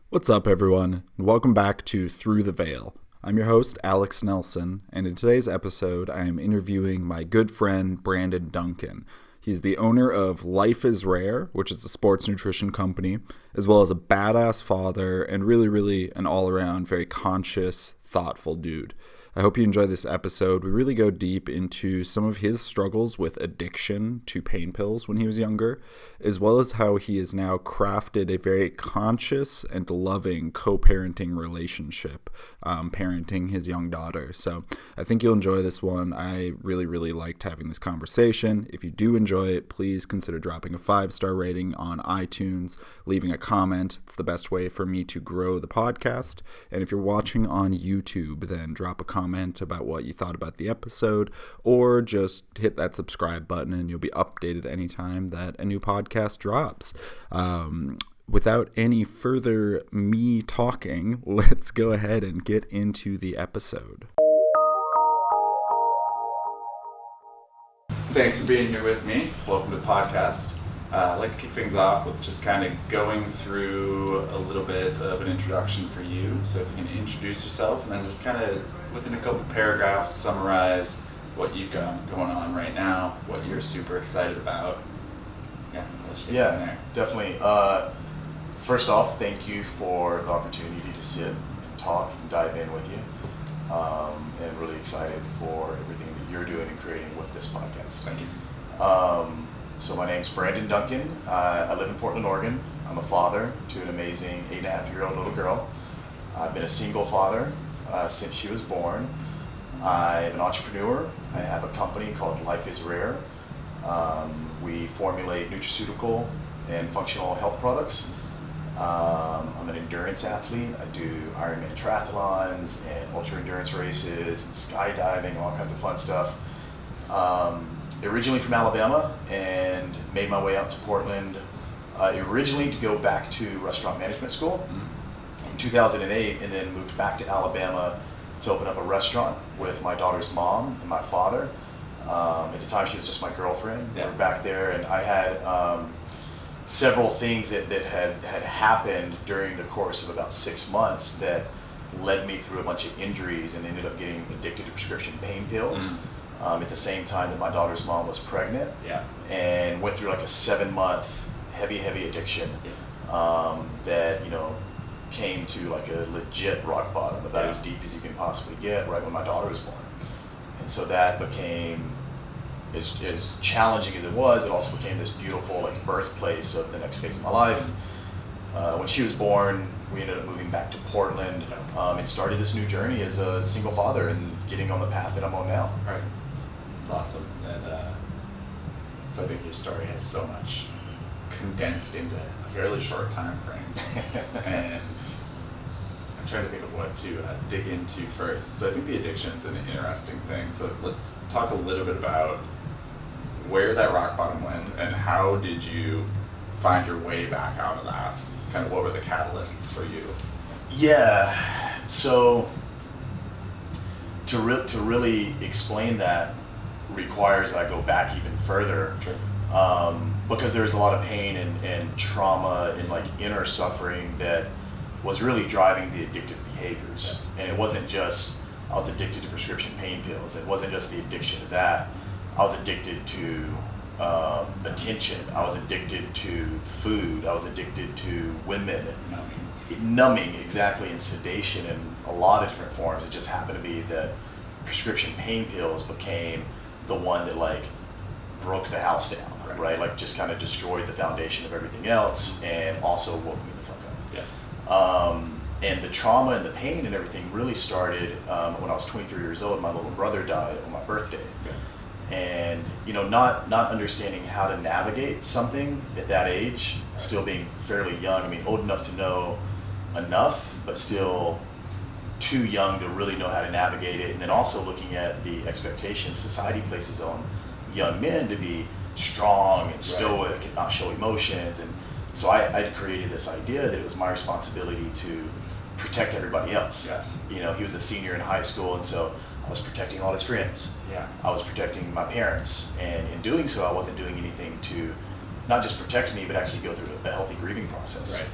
What's up, everyone, and welcome back to Through the Veil. I'm your host, Alex Nelson, and in today's episode, I am interviewing my good friend, Brandon Duncan. He's the owner of Life is Rare, which is a sports nutrition company, as well as a badass father and really an all-around very conscious, thoughtful dude. I hope you enjoy this episode. We really go deep into some of his struggles with addiction to pain pills when he was younger, as well as how he has now crafted a very conscious and loving co-parenting relationship, parenting his young daughter. So I think you'll enjoy this one. I really liked having this conversation. If you do enjoy it, please consider dropping a 5-star rating on iTunes, leaving a comment. It's the best way for me to grow the podcast. And if you're watching on YouTube, then drop a comment about what you thought about the episode, or just hit that subscribe button and you'll be updated anytime that a new podcast drops. Without any further me talking, let's go ahead and get into the episode. Thanks for being here with me. Welcome to the podcast. I'd like to kick things off with just kind of going through a little bit of an introduction for you. So if you can introduce yourself and then just kind of within a couple paragraphs summarize what you've got going on right now, what you're super excited about. Yeah, definitely. First off, thank you for the opportunity to sit and talk and dive in with you. And really excited for everything that you're doing and creating with this podcast. Thank you. So my name's Brandon Duncan. I live in Portland, Oregon. I'm a father to an amazing 8.5-year-old little girl. I've been a single father since she was born. I'm an entrepreneur. I have a company called Life is Rare. We formulate nutraceutical and functional health products. I'm an endurance athlete. I do Ironman triathlons and ultra endurance races and skydiving, all kinds of fun stuff. Originally from Alabama and made my way out to Portland, originally to go back to restaurant management school in 2008, and then moved back to Alabama to open up a restaurant with my daughter's mom and my father. At the time, she was just my girlfriend. Yeah. We were back there, and I had several things that had happened during the course of about 6 months that led me through a bunch of injuries and ended up getting addicted to prescription pain pills. At the same time that my daughter's mom was pregnant, and went through like a 7-month heavy addiction that came to like a legit rock bottom, about as deep as you can possibly get, right when my daughter was born. And so that became, as challenging as it was, it also became this beautiful like birthplace of the next phase of my life. When she was born, we ended up moving back to Portland and started this new journey as a single father and getting on the path that I'm on now. Right. That's awesome. And so I think your story has so much condensed into a fairly short time frame. And I'm trying to think of what to dig into first. So I think the addiction's an interesting thing. So let's talk a little bit about where that rock bottom went and how did you find your way back out of that? Kind of what were the catalysts for you? Yeah, so to really explain that requires I go back even further. Sure. Because there's a lot of pain and trauma and like inner suffering that was really driving the addictive behaviors. Yes. And it wasn't just I was addicted to prescription pain pills. It wasn't just the addiction to that. I was addicted to attention. I was addicted to food. I was addicted to women. Numbing, exactly, and sedation in a lot of different forms. It just happened to be that prescription pain pills became the one that like broke the house down, right? Like just kind of destroyed the foundation of everything else and also woke me the fuck up. Yes. And the trauma and the pain and everything really started when I was 23 years old. My little brother died on my birthday. Okay. And not understanding how to navigate something at that age, still being fairly young. I mean, old enough to know enough, but still too young to really know how to navigate it. And then also looking at the expectations society places on young men to be strong and stoic and not show emotions. And so I created this idea that it was my responsibility to protect everybody else. Yes. He was a senior in high school, and so I was protecting all his friends. Yeah. I was protecting my parents, and in doing so, I wasn't doing anything to not just protect me, but actually go through a healthy grieving process. Right.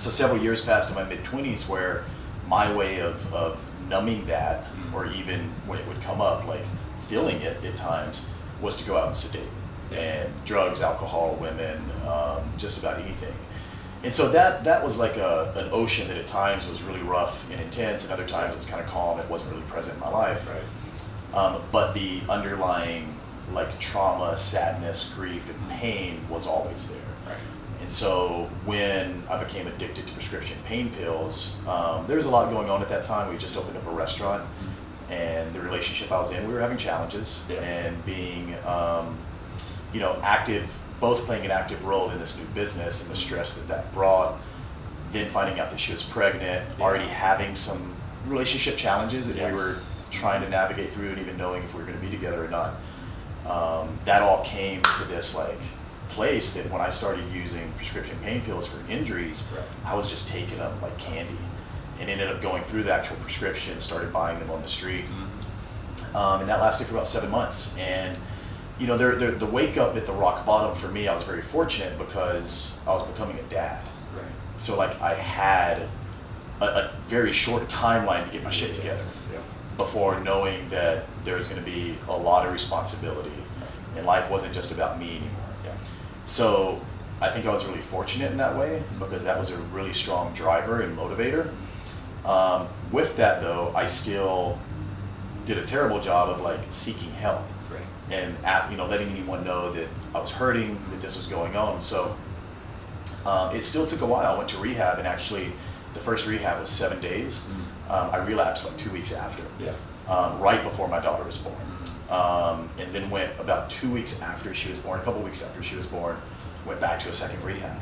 So several years passed in my mid-20s where my way of numbing that, or even when it would come up, like feeling it at times, was to go out and sedate. And drugs, alcohol, women, just about anything. And so that was like an ocean that at times was really rough and intense, and other times it was kind of calm. It wasn't really present in my life. Right. But the underlying like trauma, sadness, grief, and pain was always there. Right. And so when I became addicted to prescription pain pills, there was a lot going on at that time. We just opened up a restaurant, and the relationship I was in, we were having challenges, and being, active, both playing an active role in this new business and the stress that brought, then finding out that she was pregnant, already having some relationship challenges that we were trying to navigate through, and even knowing if we were going to be together or not. That all came to this like place that when I started using prescription pain pills for injuries, I was just taking them like candy, and ended up going through the actual prescription, started buying them on the street. And that lasted for about 7 months. And the wake up at the rock bottom for me, I was very fortunate because I was becoming a dad. Right. So like I had a very short timeline to get my shit together before knowing that there's going to be a lot of responsibility, and life wasn't just about me anymore. So I think I was really fortunate in that way, because that was a really strong driver and motivator. With that though, I still did a terrible job of like seeking help, and letting anyone know that I was hurting, that this was going on. So it still took a while. I went to rehab, and actually the first rehab was 7 days. I relapsed like 2 weeks after, right before my daughter was born. And then went about 2 weeks after she was born, a couple weeks after she was born, went back to a second rehab.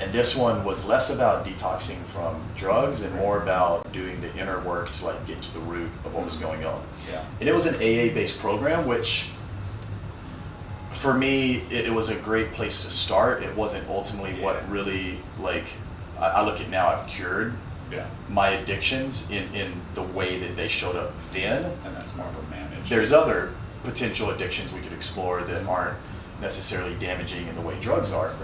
And this one was less about detoxing from drugs and more about doing the inner work to like get to the root of what was going on. And it was an AA-based program, which for me, it was a great place to start. It wasn't ultimately what really, like, I look at now, I've cured my addictions in the way that they showed up then. And that's more of a managed. There's other potential addictions we could explore that aren't necessarily damaging in the way drugs are.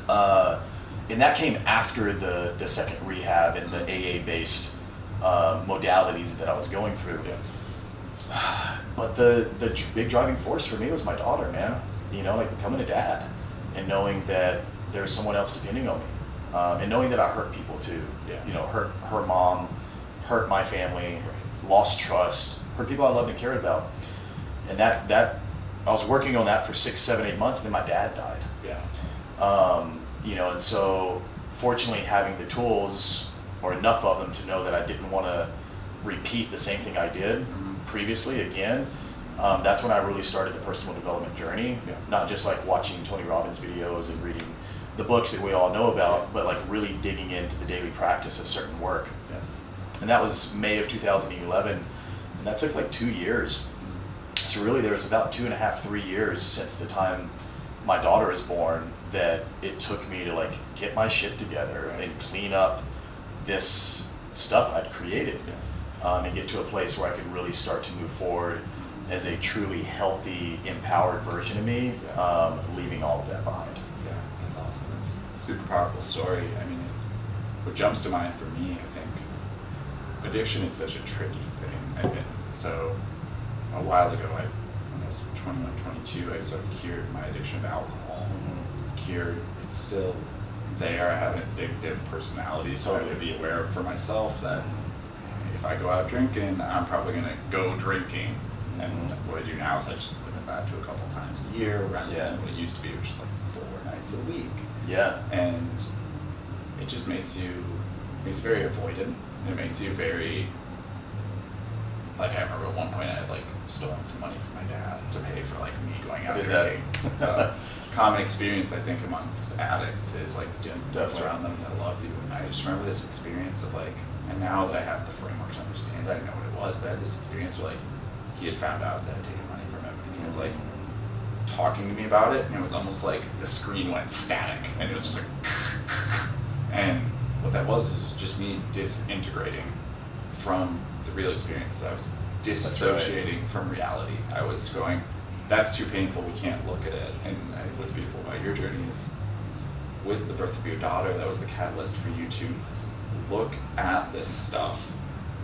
And that came after the second rehab and the AA-based modalities that I was going through. But the big driving force for me was my daughter, man. Like becoming a dad and knowing that there's someone else depending on me. And knowing that I hurt people too. Hurt her mom, hurt my family, lost trust, hurt people I loved and cared about. And that I was working on that for 6, 7, 8 months, and then my dad died. And so fortunately having the tools, or enough of them, to know that I didn't want to repeat the same thing I did previously again, that's when I really started the personal development journey. Not just like watching Tony Robbins videos and reading the books that we all know about, but like really digging into the daily practice of certain work. And that was May of 2011, and that took like 2 years. So really there was about 2.5, 3 years since the time my daughter was born that it took me to like get my shit together and clean up this stuff I'd created, and get to a place where I could really start to move forward as a truly healthy, empowered version of me, leaving all of that behind. That's awesome. That's a super powerful story. I mean, what jumps to mind for me, I think, addiction is such a tricky thing. So a while ago, when I was 21, 22, I sort of cured my addiction to alcohol. It's still there. I have an addictive personality, so I have to be aware for myself that if I go out drinking, I'm probably going to go drinking. And what I do now is I just limit that to a couple times a year, rather than what it used to be, which is like 4 nights a week. And it just makes you very avoidant. It makes you very, like, I remember at one point I had like stolen some money from my dad to pay for like me going out drinking. So common experience, I think, amongst addicts is like dealing with folks around them that love you. And I just remember this experience of like, and now that I have the framework to understand it, I know what it was, but I had this experience where like he had found out that I'd taken money from him, and he was like talking to me about it, and it was almost like the screen went static, and it was just like, and what that was just me disintegrating from the real experiences. I was disassociating from reality. I was going, that's too painful, we can't look at it. And what's beautiful about your journey is with the birth of your daughter, that was the catalyst for you to look at this stuff.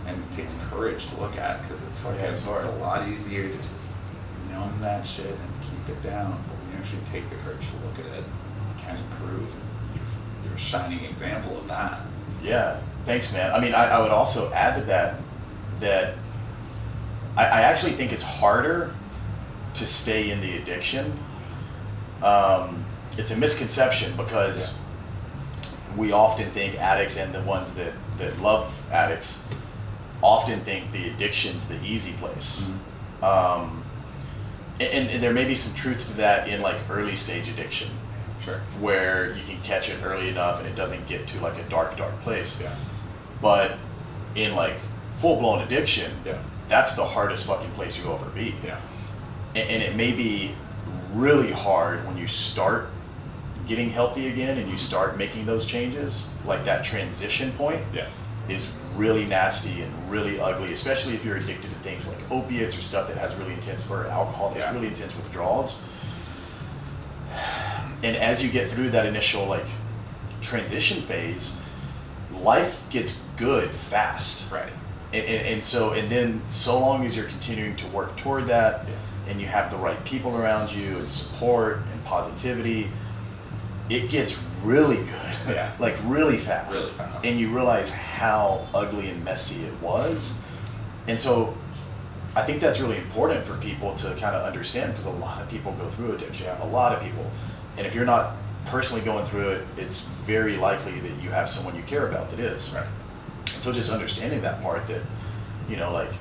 And it takes courage to look at, because it's fucking, it's hard. It's a lot easier to just numb that shit and keep it down. But when you actually take the courage to look at it, you can improve. You're a shining example of that. Yeah, thanks, man. I mean, I would also add to that I actually think it's harder to stay in the addiction. It's a misconception, because we often think addicts, and the ones that love addicts often think the addiction's the easy place. Mm-hmm. And there may be some truth to that in like early stage addiction. Sure. Where you can catch it early enough and it doesn't get to like a dark place. Yeah. But in like full-blown addiction, yeah, that's the hardest fucking place you'll ever be. Yeah. And it may be really hard when you start getting healthy again and you start making those changes, like that transition point. Yes. Is really nasty and really ugly, especially if you're addicted to things like opiates or stuff that has really intense, or alcohol that's really intense withdrawals. And as you get through that initial like transition phase, life gets good fast. Right. And then so long as you're continuing to work toward that, and you have the right people around you and support and positivity, it gets really good. Yeah. Like really fast. Really fast. And you realize how ugly and messy it was. And so I think that's really important for people to kind of understand, because a lot of people go through addiction. Yeah. A lot of people. And if you're not personally going through it, it's very likely that you have someone you care about that is. Right. So just understanding that part, that, you know, like,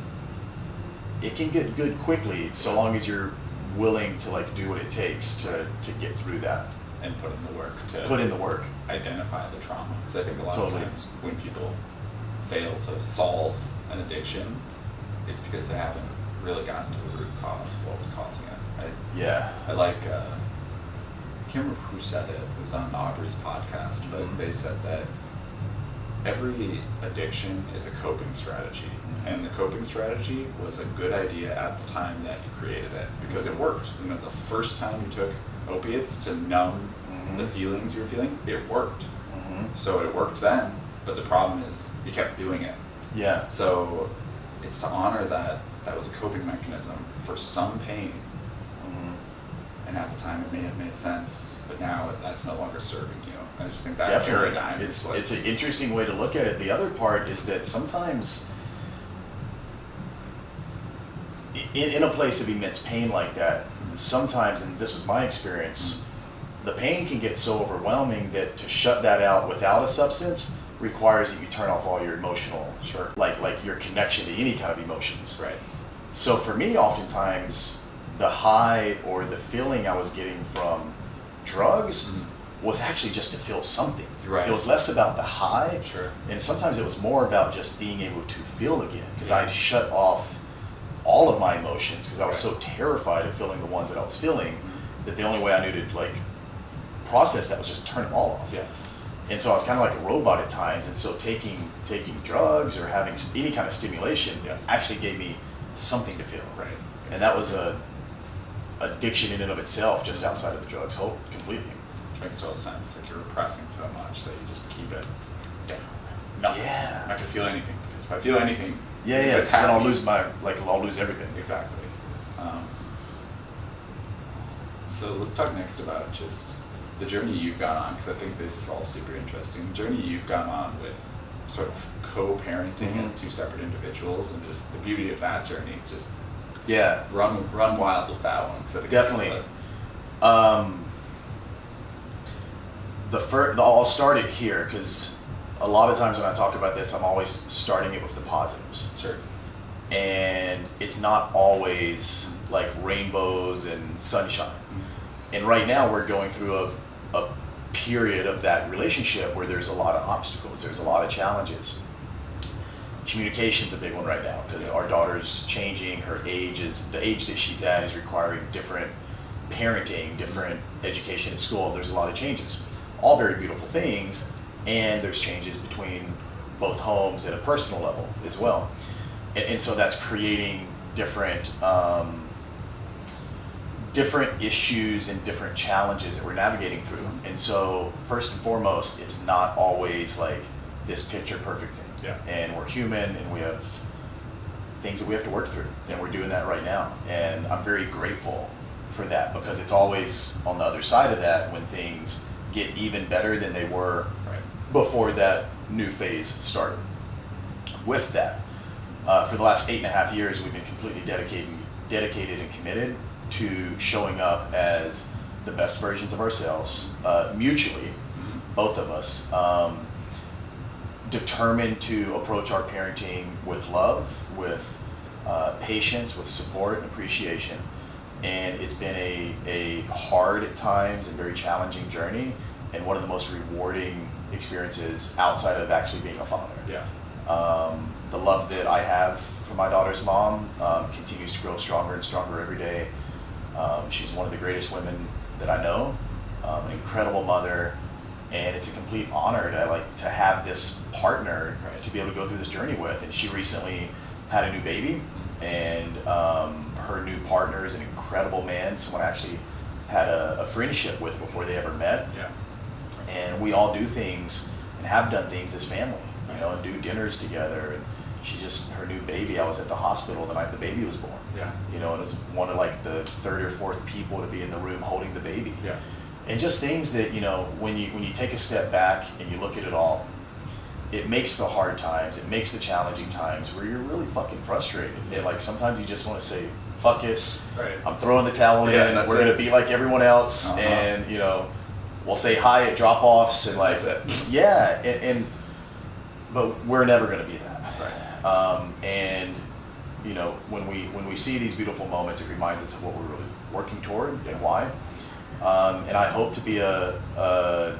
it can get good quickly so long as you're willing to like do what it takes to get through that. And put in the work to put in the work. Identify the trauma. Because I think a lot Totally. of times when people fail to solve an addiction, it's because they haven't really gotten to the root cause of what was causing it. I like, I can't remember who said it. It was on Aubrey's podcast, but Mm-hmm. they said that every addiction is a coping strategy. Mm-hmm. And the coping strategy was a good idea at the time that you created it, because it worked. And that the first time you took opiates to numb Mm-hmm. the feelings you were feeling, it worked. Mm-hmm. So it worked then, but the problem is you kept doing it. Yeah. So it's to honor that that was a coping mechanism for some pain. Mm-hmm. And at the time it may have made sense, but now that's no longer serving you. I just think that Definitely. paradigm It's an interesting way to look at it. The other part is that sometimes in a place of immense pain like that, sometimes, and this was my experience, the pain can get so overwhelming that to shut that out without a substance requires that you turn off all your emotional, like your connection to any kind of emotions. Right. So for me, oftentimes, the high or the feeling I was getting from drugs was actually just to feel something. Right. It was less about the high, Sure. and sometimes it was more about just being able to feel again, because I'd shut off all of my emotions because I was so terrified of feeling the ones that I was feeling that the only way I knew to like process that was just turn them all off. Yeah. And so I was kind of like a robot at times, and so taking drugs or having any kind of stimulation actually gave me something to feel. Right. And that was a addiction in and of itself, just outside of the drugs, completely. Which makes total sense. Like you're repressing so much that you just keep it down. Nothing. Yeah. I'm not gonna feel anything, because if I feel anything, Then it's I'll happening. I'll lose everything. Exactly. So let's talk next about just the journey you've gone on, because I think this is all super interesting. The journey you've gone on with sort of co-parenting as two separate individuals, and just the beauty of that journey. Just run wild with that one, because I think definitely. I'll start it here, because a lot of times when I talk about this, I'm always starting it with the positives. Sure. And it's not always like rainbows and sunshine. And right now we're going through a period of that relationship where there's a lot of obstacles, there's a lot of challenges. Communication's a big one right now, because our daughter's changing. The age that she's at is requiring different parenting, different education at school. There's a lot of changes, all very beautiful things, and there's changes between both homes at a personal level as well. And so that's creating different different issues and different challenges that we're navigating through. And so first and foremost, it's not always like this picture perfect thing. Yeah. And we're human and we have things that we have to work through, and we're doing that right now. And I'm very grateful for that, because it's always on the other side of that when things get even better than they were before that new phase started. With that, for the last 8.5 years, we've been completely dedicated and committed to showing up as the best versions of ourselves, mutually, both of us, determined to approach our parenting with love, with patience, with support and appreciation. And it's been a hard at times and very challenging journey, and one of the most rewarding experiences outside of actually being a father. Yeah. The love that I have for my daughter's mom continues to grow stronger and stronger every day. She's one of the greatest women that I know, an incredible mother, and it's a complete honor to have this partner to be able to go through this journey with. And she recently had a new baby, and her new partner is an incredible man, someone I actually had a friendship with before they ever met. Yeah. And we all do things and have done things as family, and do dinners together. And her new baby, I was at the hospital the night the baby was born. Yeah. And it was one of the third or fourth people to be in the room holding the baby. Yeah. And just things that, when you take a step back and you look at it all, it makes the hard times, it makes the challenging times where you're really fucking frustrated. And sometimes you just want to say, fuck it, I'm throwing the towel in, we're going to be like everyone else, and, we'll say hi at drop-offs, and but we're never going to be that. And, when we see these beautiful moments, it reminds us of what we're really working toward and why. And I hope to be a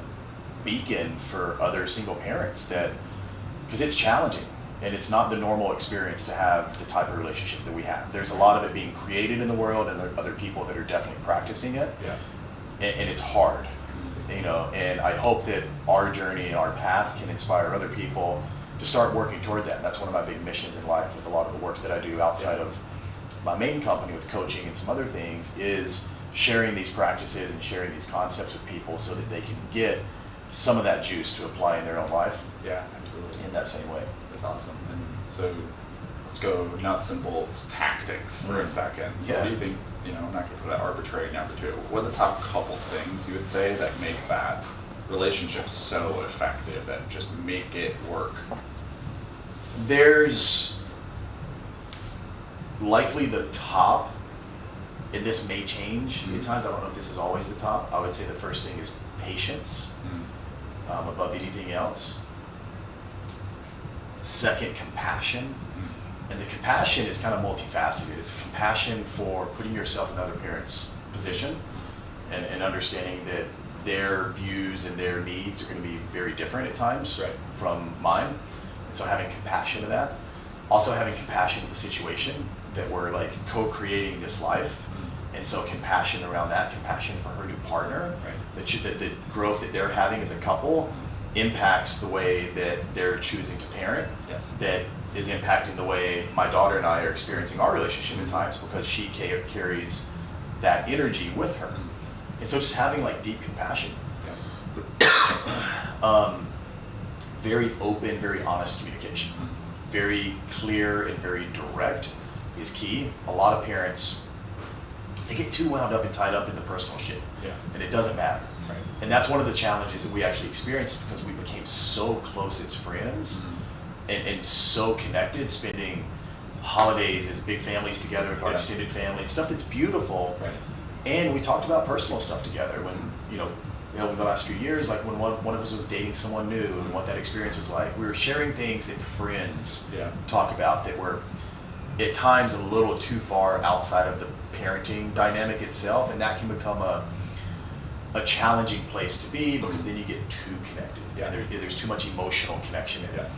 beacon for other single parents, because it's challenging and it's not the normal experience to have the type of relationship that we have. There's a lot of it being created in the world, and there are other people that are definitely practicing it. Yeah. And it's hard, and I hope that our journey and our path can inspire other people to start working toward that. And that's one of my big missions in life with a lot of the work that I do outside of my main company with coaching and some other things, is sharing these practices and sharing these concepts with people so that they can get some of that juice to apply in their own life. Yeah, absolutely. In that same way. That's awesome. And so let's go nuts and bolts tactics for a second. So what do you think, I'm not going to put an arbitrary number to it, what are the top couple things you would say that make that relationship so effective, that just make it work? There's likely the top, and this may change at times, I don't know if this is always the top. I would say the first thing is patience, above anything else. Second, compassion. And the compassion is kind of multifaceted. It's compassion for putting yourself in other parents' position, and understanding that their views and their needs are going to be very different at times from mine. And so having compassion to that. Also having compassion to the situation that we're co-creating this life. And so compassion around that, compassion for her new partner, that the growth that they're having as a couple impacts the way that they're choosing to parent. Yes. That is impacting the way my daughter and I are experiencing our relationship at times, because she carries that energy with her. And so just having deep compassion. Very open, very honest communication. Very clear and very direct is key. A lot of parents, they get too wound up and tied up in the personal shit. And it doesn't matter. And that's one of the challenges that we actually experienced, because we became so close as friends and so connected, spending holidays as big families together with our extended family, and stuff that's beautiful. And we talked about personal stuff together when, over the last few years, when one of us was dating someone new and what that experience was like. We were sharing things that friends talk about that were at times a little too far outside of the parenting dynamic itself, and that can become a challenging place to be, because then you get too connected. And there's too much emotional connection in it.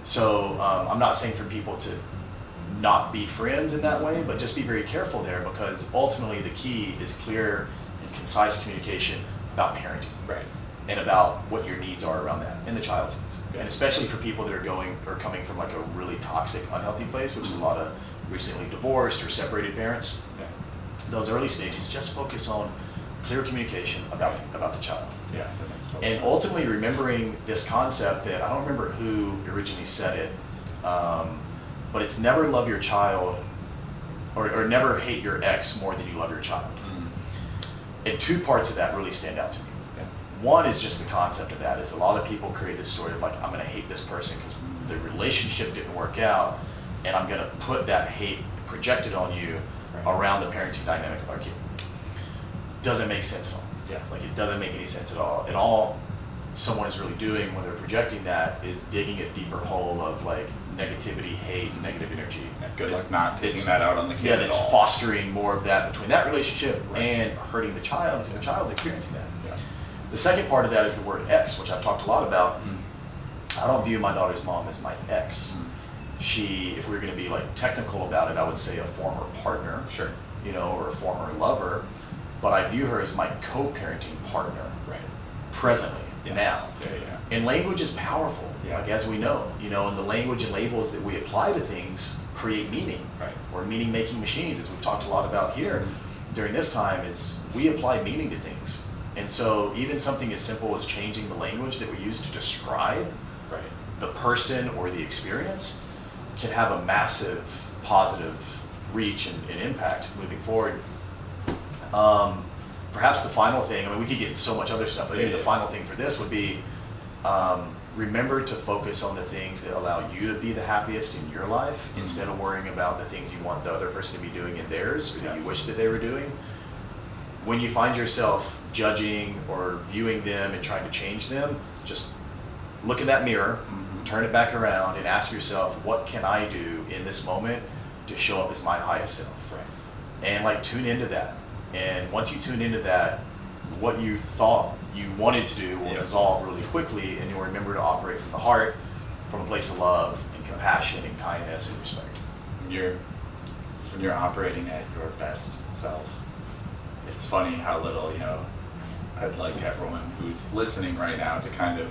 So I'm not saying for people to not be friends in that way, but just be very careful there, because ultimately the key is clear and concise communication about parenting. And about what your needs are around that, and the child's needs. And especially for people that are coming from a really toxic, unhealthy place, which is a lot of recently divorced or separated parents. those early stages, just focus on clear communication about the child. Yeah, that makes total And sense. ultimately remembering this concept that I don't remember who originally said it, but it's never love your child or never hate your ex more than you love your child. And two parts of that really stand out to me. Yeah. One is just the concept of that is a lot of people create this story of like, I'm going to hate this person because the relationship didn't work out, and I'm going to put that hate projected on you around the parenting dynamic of our kid. Doesn't make sense at all. Yeah. Like it doesn't make any sense at all. And all someone is really doing when they're projecting that is digging a deeper hole of like negativity, hate, and negative energy. Yeah, good luck not taking that out on the kid Yeah, at that's all. fostering more of that between that relationship Right. and hurting the child because the child's experiencing that. Yeah. The second part of that is the word ex, which I've talked a lot about. I don't view my daughter's mom as my ex. She, if we were going to be like technical about it, I would say a former partner, Sure. you know, or a former lover. But I view her as my co-parenting partner Right. presently, Yes. now. Yeah. And language is powerful, Yeah. like as we know, you know, and the language and labels that we apply to things create meaning. Right. Or meaning-making machines, as we've talked a lot about here during this time, is we apply meaning to things. And so even something as simple as changing the language that we use to describe Right. the person or the experience can have a massive positive reach and impact moving forward. Perhaps the final thing, I mean, we could get into so much other stuff, but maybe the final thing for this would be remember to focus on the things that allow you to be the happiest in your life instead of worrying about the things you want the other person to be doing in theirs or that you wish that they were doing. When you find yourself judging or viewing them and trying to change them, just look in that mirror, turn it back around, and ask yourself, what can I do in this moment to show up as my highest self? Right. And like tune into that. And once you tune into that, what you thought you wanted to do will dissolve really quickly, and you'll remember to operate from the heart, from a place of love and compassion and kindness and respect. When you're operating at your best self, it's funny how little, you know, I'd like everyone who's listening right now to kind of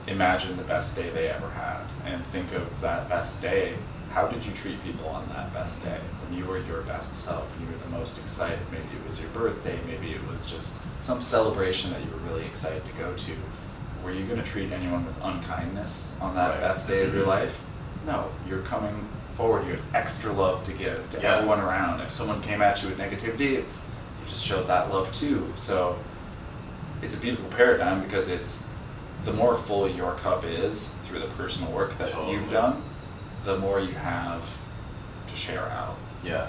imagine the best day they ever had and think of that best day. How did you treat people on that best day when you were your best self, when you were the most excited? Maybe it was your birthday, maybe it was just some celebration that you were really excited to go to. Were you going to treat anyone with unkindness on that best day of your life? No, you're coming forward, you have extra love to give to everyone around. If someone came at you with negativity, you just showed that love too. So it's a beautiful paradigm because it's the more full your cup is through the personal work that you've done, the more you have to share out. Yeah.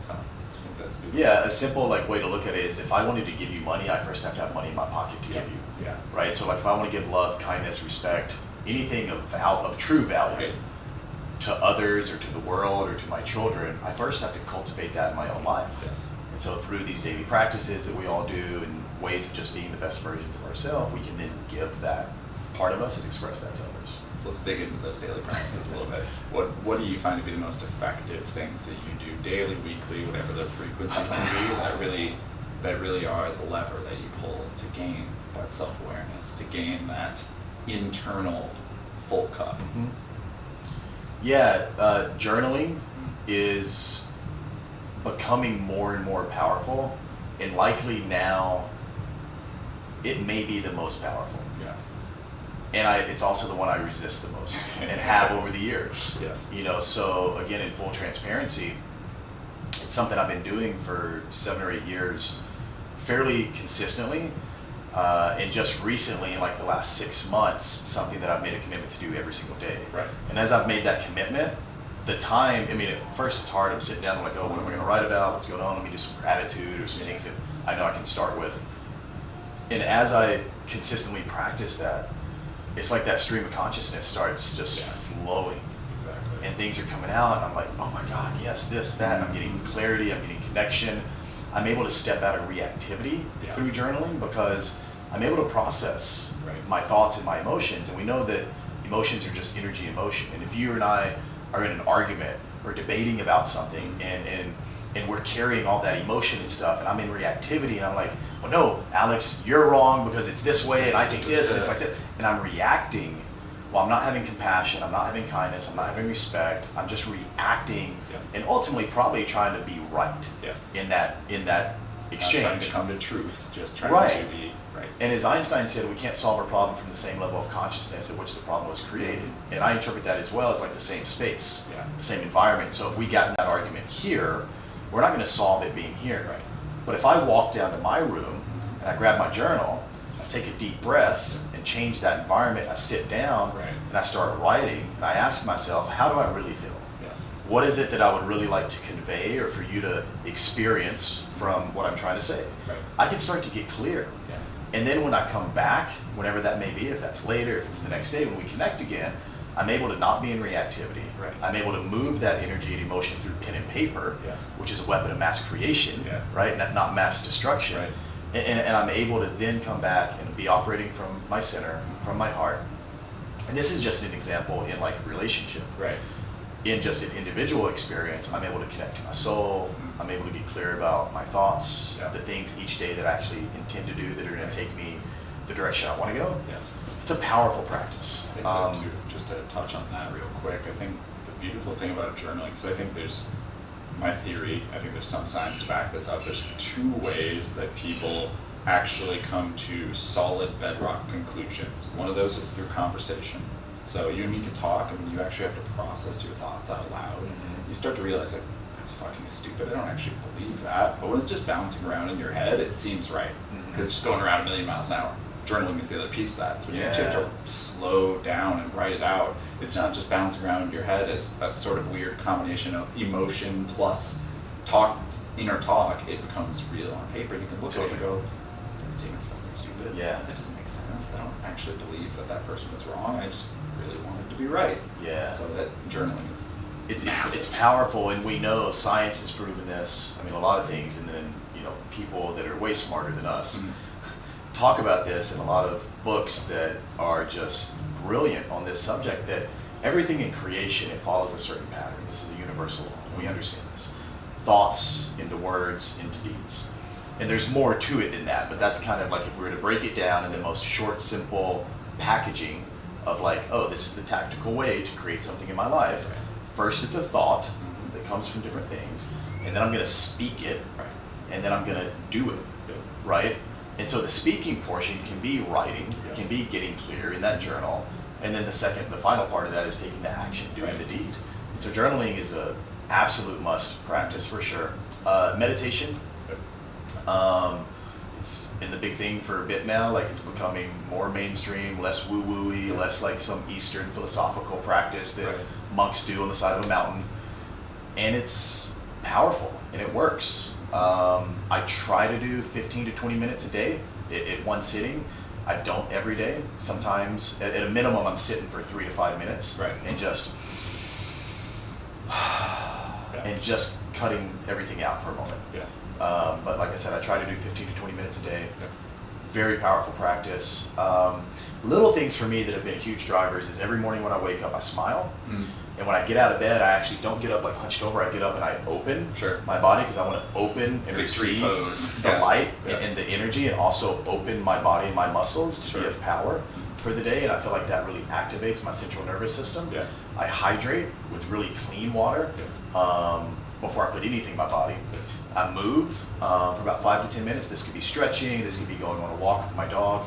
So I think that's beautiful. Yeah, a simple like way to look at it is if I wanted to give you money, I first have to have money in my pocket to give you. Yeah. Right? So like if I want to give love, kindness, respect, anything of true value to others or to the world or to my children, I first have to cultivate that in my own life. Yes. And so through these daily practices that we all do and ways of just being the best versions of ourselves, we can then give that part of us and express that to others. So let's dig into those daily practices a little bit. What do you find to be the most effective things that you do daily, weekly, whatever the frequency can be, that really are the lever that you pull to gain that self-awareness, to gain that internal full cup? Yeah, journaling is becoming more and more powerful, and likely now it may be the most powerful. Yeah. And it's also the one I resist the most and have over the years. Yes. You know, so again, in full transparency, it's something I've been doing for 7 or 8 years fairly consistently. And just recently, in like the last 6 months, something that I've made a commitment to do every single day. Right. And as I've made that commitment, the time, I mean, at first it's hard. I'm sitting down, I'm like, oh, what am I going to write about? What's going on? Let me do some gratitude or some things that I know I can start with. And as I consistently practice that, it's like that stream of consciousness starts just flowing. Exactly. And things are coming out, and I'm like, oh my God, yes, this, that. I'm getting clarity, I'm getting connection. I'm able to step out of reactivity through journaling because I'm able to process my thoughts and my emotions. And we know that emotions are just energy in motion. And if you and I are in an argument or debating about something and we're carrying all that emotion and stuff, and I'm in reactivity, and I'm like, well, no, Alex, you're wrong because it's this way, and I think this, and it's like that. And I'm reacting well, I'm not having compassion, I'm not having kindness, I'm not having respect, I'm just reacting and ultimately probably trying to be right in that exchange. Not trying to come to truth, just trying to be right. And as Einstein said, we can't solve a problem from the same level of consciousness at which the problem was created. And I interpret that as well as like the same space, the same environment. So if we got in that argument here, we're not going to solve it being here. Right. But if I walk down to my room and I grab my journal, I take a deep breath and change that environment, I sit down and I start writing and I ask myself, how do I really feel? Yes. What is it that I would really like to convey or for you to experience from what I'm trying to say? Right. I can start to get clear. Yeah. And then when I come back, whenever that may be, if that's later, if it's the next day, when we connect again, I'm able to not be in reactivity. Right. I'm able to move that energy and emotion through pen and paper, which is a weapon of mass creation, right? Not mass destruction. Right. And I'm able to then come back and be operating from my center, from my heart. And this is just an example in like relationship. Right. In just an individual experience, I'm able to connect to my soul. I'm able to get clear about my thoughts, the things each day that I actually intend to do that are going to take me the direction I want to go. Yes. It's a powerful practice. I think so too. Just to touch on that real quick, I think the beautiful thing about journaling, so I think there's my theory, I think there's some science to back this up. There's 2 ways that people actually come to solid bedrock conclusions. One of those is through conversation. So you and me can talk, and you actually have to process your thoughts out loud. You start to realize, like, that's fucking stupid. I don't actually believe that. But when it's just bouncing around in your head, it seems right. Because it's just going around a million miles an hour. Journaling is the other piece of that. So when you actually have to slow down and write it out, it's not just bouncing around in your head. It's a sort of weird combination of emotion plus talk, inner talk. It becomes real on paper. And you can look at it and go, that statement's fucking stupid. Yeah. That doesn't make sense. I don't actually believe that person was wrong. I just really wanted to be right. Yeah. So that journaling is it's powerful, and we know science has proven this. I mean, a lot of things, and then people that are way smarter than us talk about this in a lot of books that are just brilliant on this subject. That everything in creation, it follows a certain pattern. This is a universal law. We understand this. Thoughts into words into deeds. And there's more to it than that, but that's kind of like if we were to break it down in the most short, simple packaging of like, oh, this is the tactical way to create something in my life. First, it's a thought that comes from different things, and then I'm going to speak it, and then I'm going to do it, right? And so the speaking portion can be writing, can be getting clear in that journal, and then the final part of that is taking the action, doing the deed. And so journaling is a absolute must practice for sure. Meditation. It's been the big thing for a bit now. Like, it's becoming more mainstream, less woo-woo-y, less like some Eastern philosophical practice that monks do on the side of a mountain. And it's powerful and it works. I try to do 15 to 20 minutes a day at one sitting. I don't every day. Sometimes, at a minimum, I'm sitting for 3 to 5 minutes and just cutting everything out for a moment. But like I said, I try to do 15 to 20 minutes a day. Very powerful practice. Little things for me that have been huge drivers is every morning when I wake up, I smile. And when I get out of bed, I actually don't get up like hunched over. I get up and I open my body because I want to open and receive the light and the energy, and also open my body and my muscles to be of power for the day. And I feel like that really activates my central nervous system. I hydrate with really clean water before I put anything in my body. I move for about 5 to 10 minutes. This could be stretching. This could be going on a walk with my dog.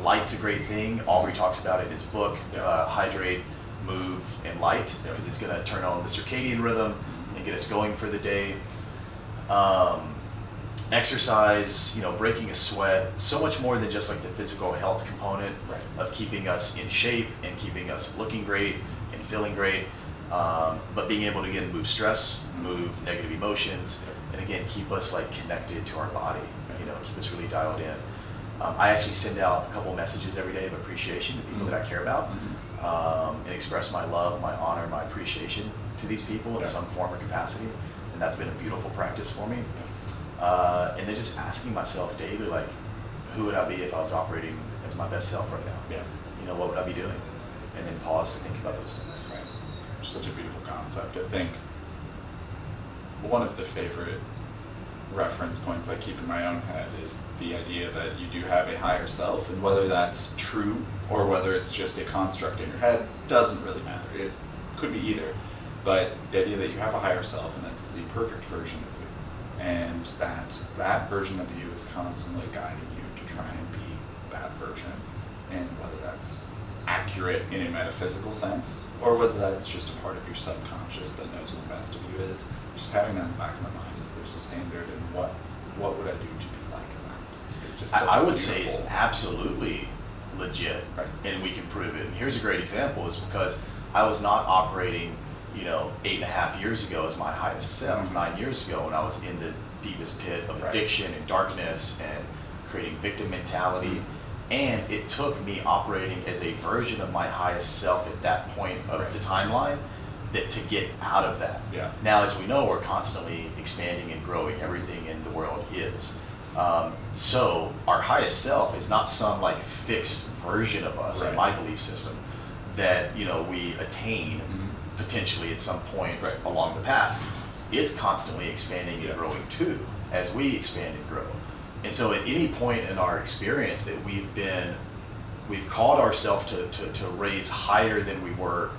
Light's a great thing. Aubrey talks about it in his book, Hydrate, Move, and Light, because it's going to turn on the circadian rhythm and get us going for the day. Exercise, breaking a sweat, so much more than just like the physical health component of keeping us in shape and keeping us looking great and feeling great. But being able to, again, move stress, move negative emotions, and again, keep us like connected to our body, keep us really dialed in. I actually send out a couple messages every day of appreciation to people that I care about, and express my love, my honor, my appreciation to these people in some form or capacity. And that's been a beautiful practice for me. And then just asking myself daily, like, who would I be if I was operating as my best self right now? What would I be doing? And then pause to think about those things. Such a beautiful concept. I think one of the favorite reference points I keep in my own head is the idea that you do have a higher self, and whether that's true or whether it's just a construct in your head doesn't really matter. It could be either, but the idea that you have a higher self and that's the perfect version of you, and that version of you is constantly guiding you to try and be that version, and whether that's accurate in a metaphysical sense or whether that's just a part of your subconscious that knows what the best of you is, just having that in the back of my mind is there's a standard, and what would I do to be like that? It's just I would say it's absolutely legit, right, and we can prove it. And here's a great example, is because I was not operating 8.5 years ago as my highest self, Mm-hmm. 9 years ago, when I was in the deepest pit of addiction and darkness and creating victim mentality. Mm-hmm. And it took me operating as a version of my highest self at that point of the timeline to get out of that. Yeah. Now, as we know, we're constantly expanding and growing. Everything in the world is. So our highest self is not some like fixed version of us, in my belief system, that we attain potentially at some point along the path. It's constantly expanding and growing too, as we expand and grow. And so at any point in our experience that we've called ourselves to raise higher than we were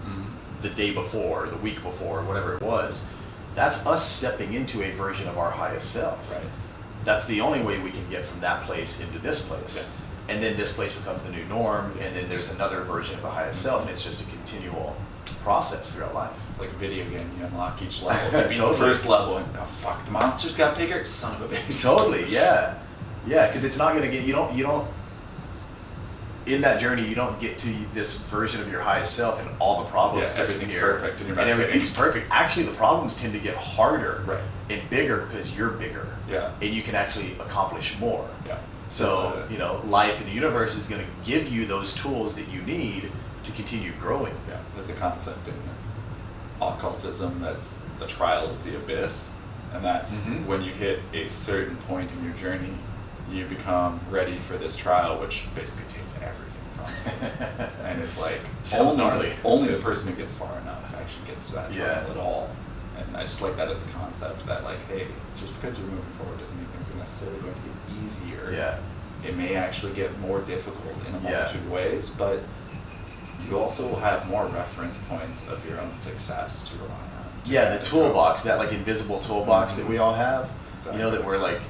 the day before, the week before, whatever it was, that's us stepping into a version of our highest self. Right. That's the only way we can get from that place into this place. Yes. And then this place becomes the new norm, and then there's another version of the highest self, and it's just a continual process throughout life. It's like a video game. You unlock each level. You beat Totally. the first level, and oh fuck, the monsters got bigger. Son of a bitch. Totally, yeah, because it's not gonna get you don't. In that journey, you don't get to this version of your highest self and all the problems everything's disappear. perfect and everything's perfect. Actually, the problems tend to get harder and bigger because you're bigger. Yeah. And you can actually accomplish more. Yeah. So, life in the universe is going to give you those tools that you need to continue growing. Yeah, there's a concept in occultism that's the trial of the abyss, and that's when you hit a certain point in your journey, you become ready for this trial, which basically takes everything from you. And it's like only the person who gets far enough actually gets to that trial at all. And I just like that as a concept that like, hey, just because you're moving forward doesn't mean things are necessarily going to get easier. Yeah. It may actually get more difficult in a multitude of ways, but you also will have more reference points of your own success to rely on. Yeah, the toolbox, that like invisible toolbox that we all have, Exactly. that we're like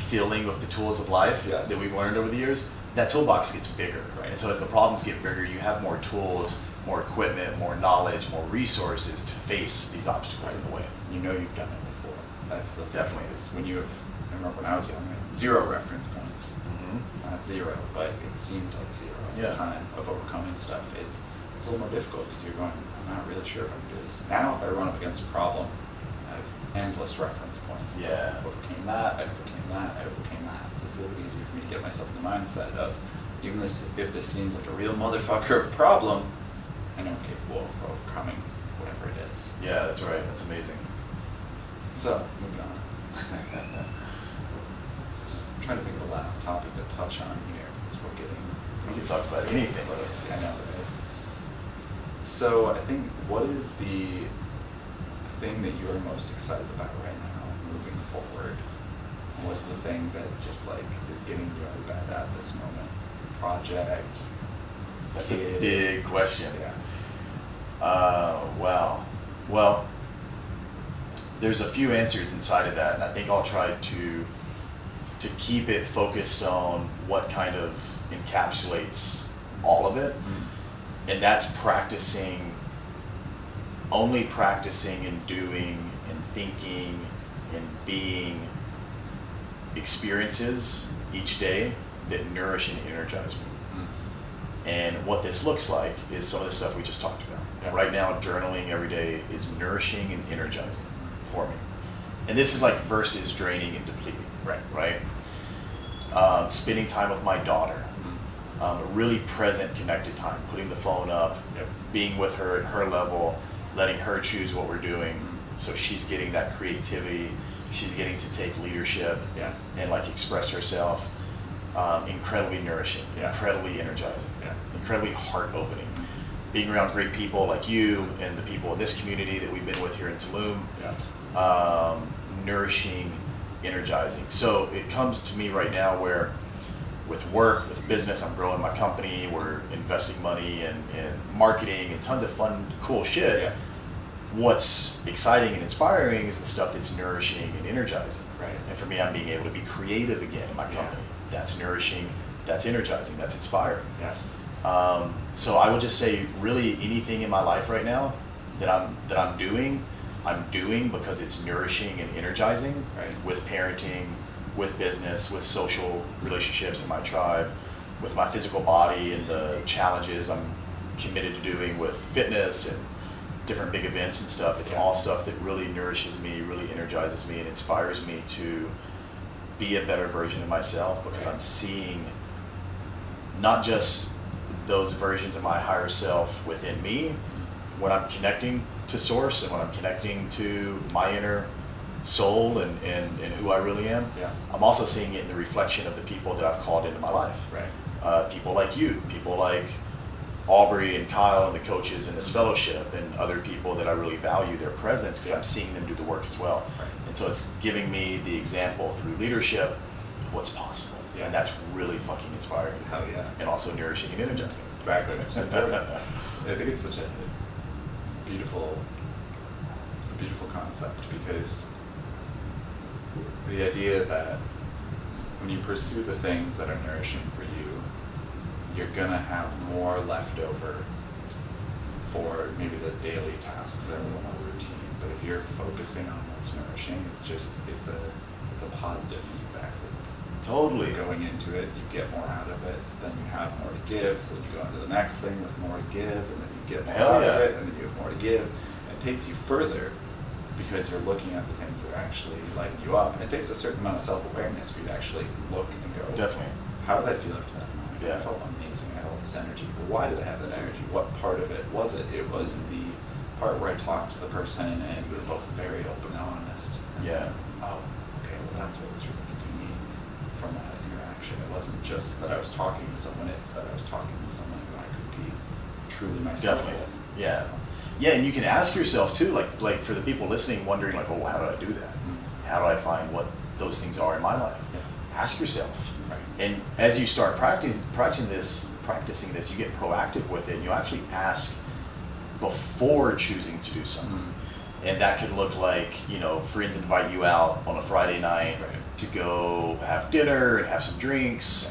filling with the tools of life that we've learned over the years, that toolbox gets bigger. Right. And so as the problems get bigger, you have more tools, more equipment, more knowledge, more resources to face these obstacles in the way. You know you've done it before. That's the Definitely. Is when you have, I remember when I was young, I had 0 reference points. Not 0, but it seemed like 0 at the time of overcoming stuff. It's a little more difficult because you're going, I'm not really sure if I can do this. Now if I run up against a problem, I have endless reference points. I overcame that, I overcame that, I overcame that. So it's a little bit easier for me to get myself in the mindset of, even if this seems like a real motherfucker of a problem, I know I'm capable of overcoming whatever it is. Yeah, that's right. That's amazing. So, moving on. I'm trying to think of the last topic to touch on here because we're getting... We can talk about anything. Close. I know, right? So I think, what is the thing that you're most excited about right now moving forward? What's the thing that just like is getting you out of bed at this moment? Project? That's a big question. Yeah. Wow. Well, there's a few answers inside of that, and I think I'll try to keep it focused on what kind of encapsulates all of it. And that's only practicing and doing and thinking and being experiences each day that nourish and energize me. And what this looks like is some of the stuff we just talked about. Yeah. Right now, journaling every day is nourishing and energizing for me. And this is like versus draining and depleting. Right? Spending time with my daughter. Really present, connected time. Putting the phone up, being with her at her level, letting her choose what we're doing. So she's getting that creativity. She's getting to take leadership and like express herself. Incredibly nourishing, incredibly energizing, incredibly heart-opening. Being around great people like you and the people in this community that we've been with here in Tulum, nourishing energizing. So it comes to me right now where with work, with business, I'm growing my company, we're investing money in marketing and tons of fun, cool shit. Yeah. What's exciting and inspiring is the stuff that's nourishing and energizing. Right. And for me, I'm being able to be creative again in my company. That's nourishing, that's energizing, that's inspiring. Yeah. So I would just say really anything in my life right now that I'm doing because it's nourishing and energizing. Right. With parenting, with business, with social relationships in my tribe, with my physical body and the challenges I'm committed to doing with fitness and different big events and stuff. It's all stuff that really nourishes me, really energizes me, and inspires me to be a better version of myself, because I'm seeing not just those versions of my higher self within me when I'm connecting to source and when I'm connecting to my inner soul and who I really am. Yeah. I'm also seeing it in the reflection of the people that I've called into my life. Right. People like you, people like Aubrey and Kyle and the coaches in this fellowship, and other people that I really value their presence, because I'm seeing them do the work as well. Right. And so it's giving me the example through leadership of what's possible. Yeah. And that's really fucking inspiring. Hell yeah. And also nourishing and energizing. Exactly. I think it's such a beautiful concept, because the idea that when you pursue the things that are nourishing for you, you're gonna have more left over for maybe the daily tasks that are a little more routine. But if you're focusing on what's nourishing, it's a positive feedback loop. Totally. Going into it, you get more out of it, so then you have more to give, so then you go into the next thing with more to give, and then you get more out of it, and then you have more to give. And it takes you further, because you're looking at the things that are actually lighting you up. And it takes a certain amount of self-awareness for you to actually look and go, Definitely. how did I feel after that moment? Yeah. I felt amazing. I had all this energy. But why did I have that energy? What part of it was it? It was the part where I talked to the person and we were both very open and honest. And Yeah. oh, okay, well that's what was really giving me from that interaction. It wasn't just that I was talking to someone, it's that I was talking to someone who I could be truly myself Definitely. with. Yeah. So, Yeah, and you can ask yourself too, like for the people listening, wondering like, oh, how do I do that? How do I find what those things are in my life? Yeah. Ask yourself. Right. And as you start practicing this, you get proactive with it, and you actually ask before choosing to do something. And that could look like, friends invite you out on a Friday night to go have dinner and have some drinks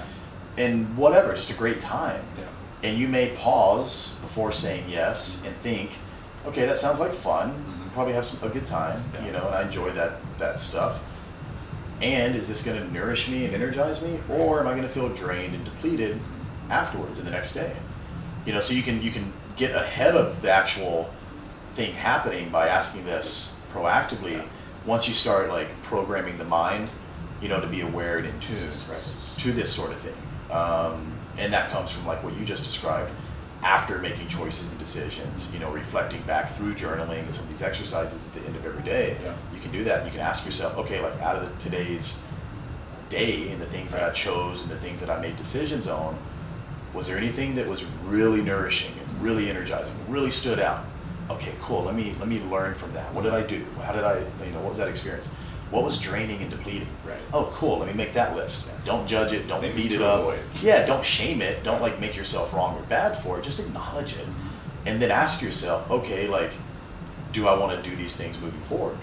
and whatever, just a great time. Yeah. And you may pause before saying yes and think, okay, that sounds like fun. Probably have a good time, and I enjoy that stuff. And is this going to nourish me and energize me, or am I going to feel drained and depleted afterwards in the next day? So you can get ahead of the actual thing happening by asking this proactively. Once you start like programming the mind, to be aware and in tune to this sort of thing. And that comes from like what you just described, after making choices and decisions, reflecting back through journaling and some of these exercises at the end of every day. You can do that. You can ask yourself, okay, like out of today's day and the things that I chose and the things that I made decisions on, was there anything that was really nourishing and really energizing, really stood out? Okay, cool. Let me learn from that. What did I do? How did I, what was that experience? What was draining and depleting? Right. Oh, cool. Let me make that list. Yeah. Don't judge it. Don't Things beat it to up. avoid. Yeah. Don't shame it. Don't like make yourself wrong or bad for it. Just acknowledge it, and then ask yourself, okay, like, do I want to do these things moving forward?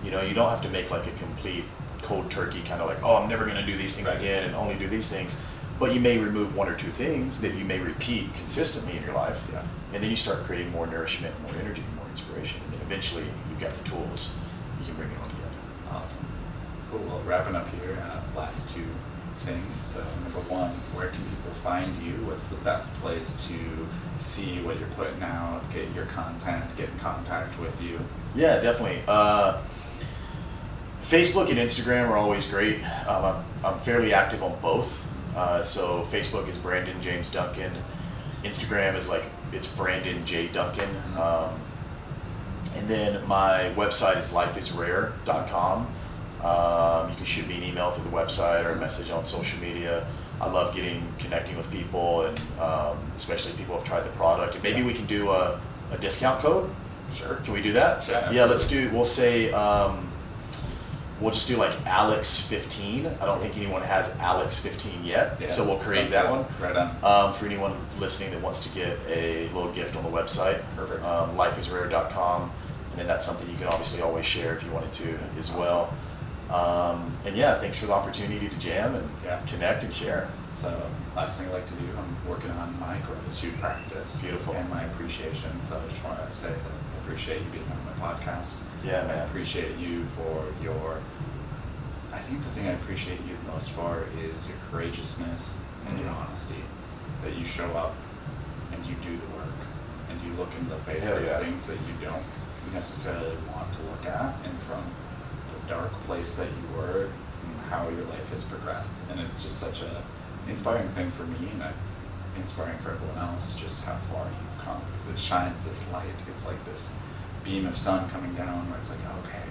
You don't have to make like a complete cold turkey kind of like, oh, I'm never going to do these things again and only do these things. But you may remove one or two things that you may repeat consistently in your life, and then you start creating more nourishment, more energy, more inspiration, and then eventually you've got the tools. You can bring it all together. Awesome. Cool. Well, wrapping up here, last two things. So, number one, where can people find you? What's the best place to see what you're putting out, get your content, get in contact with you? Yeah, definitely. Facebook and Instagram are always great. I'm fairly active on both. So Facebook is Brandon James Duncan. Instagram is it's Brandon J. Duncan. And then my website is lifeisrare.com. You can shoot me an email through the website or a message on social media. I love connecting with people, and especially people who have tried the product. And maybe we can do a discount code. Sure. Can we do that? Yeah, let's do. We'll say we'll just do like Alex15. I don't think anyone has Alex15 yet, Yeah, so we'll create sounds that good. one. Right on. For anyone that's listening that wants to get a little gift on the website, Perfect. lifeisrare.com, and then that's something you can obviously always share if you wanted to as Awesome. well. And yeah, thanks for the opportunity to jam and Yeah. connect and share. So last thing I like to do, I'm working on my gratitude practice. Beautiful. And my appreciation. So I just want to say that I appreciate you being on my podcast. Yeah, I man. appreciate you for I think the thing I appreciate you the most for is your courageousness and your honesty. That you show up and you do the work and you look in the face Hell of yeah. things that you don't necessarily want to look at, and from the dark place that you were, how your life has progressed. And it's just such a inspiring thing for me, and inspiring for everyone else, just how far you've come, because it shines this light. It's like this beam of sun coming down where it's like, okay,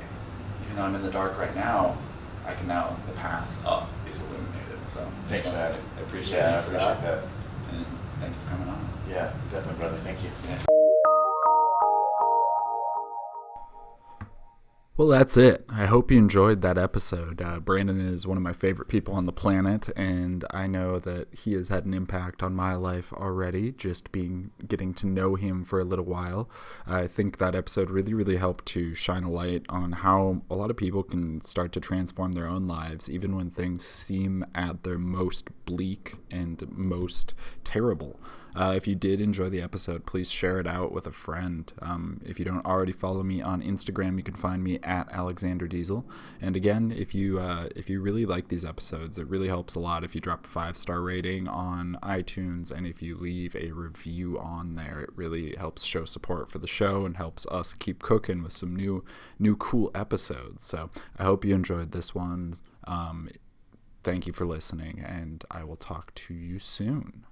even though I'm in the dark right now, I can now, the path up is illuminated. So Thanks, man. I appreciate Yeah, I you for appreciate that. that. And thank you for coming on. Yeah, definitely, brother. Thank you. Yeah. Well, that's it. I hope you enjoyed that episode. Brandon is one of my favorite people on the planet, and I know that he has had an impact on my life already, just getting to know him for a little while. I think that episode really, really helped to shine a light on how a lot of people can start to transform their own lives, even when things seem at their most bleak and most terrible. If you did enjoy the episode, please share it out with a friend. If you don't already follow me on Instagram, you can find me at Alexander Diesel. And again, if you really like these episodes, it really helps a lot if you drop a 5-star rating on iTunes, and if you leave a review on there. It really helps show support for the show and helps us keep cooking with some new cool episodes. So I hope you enjoyed this one. Thank you for listening, and I will talk to you soon.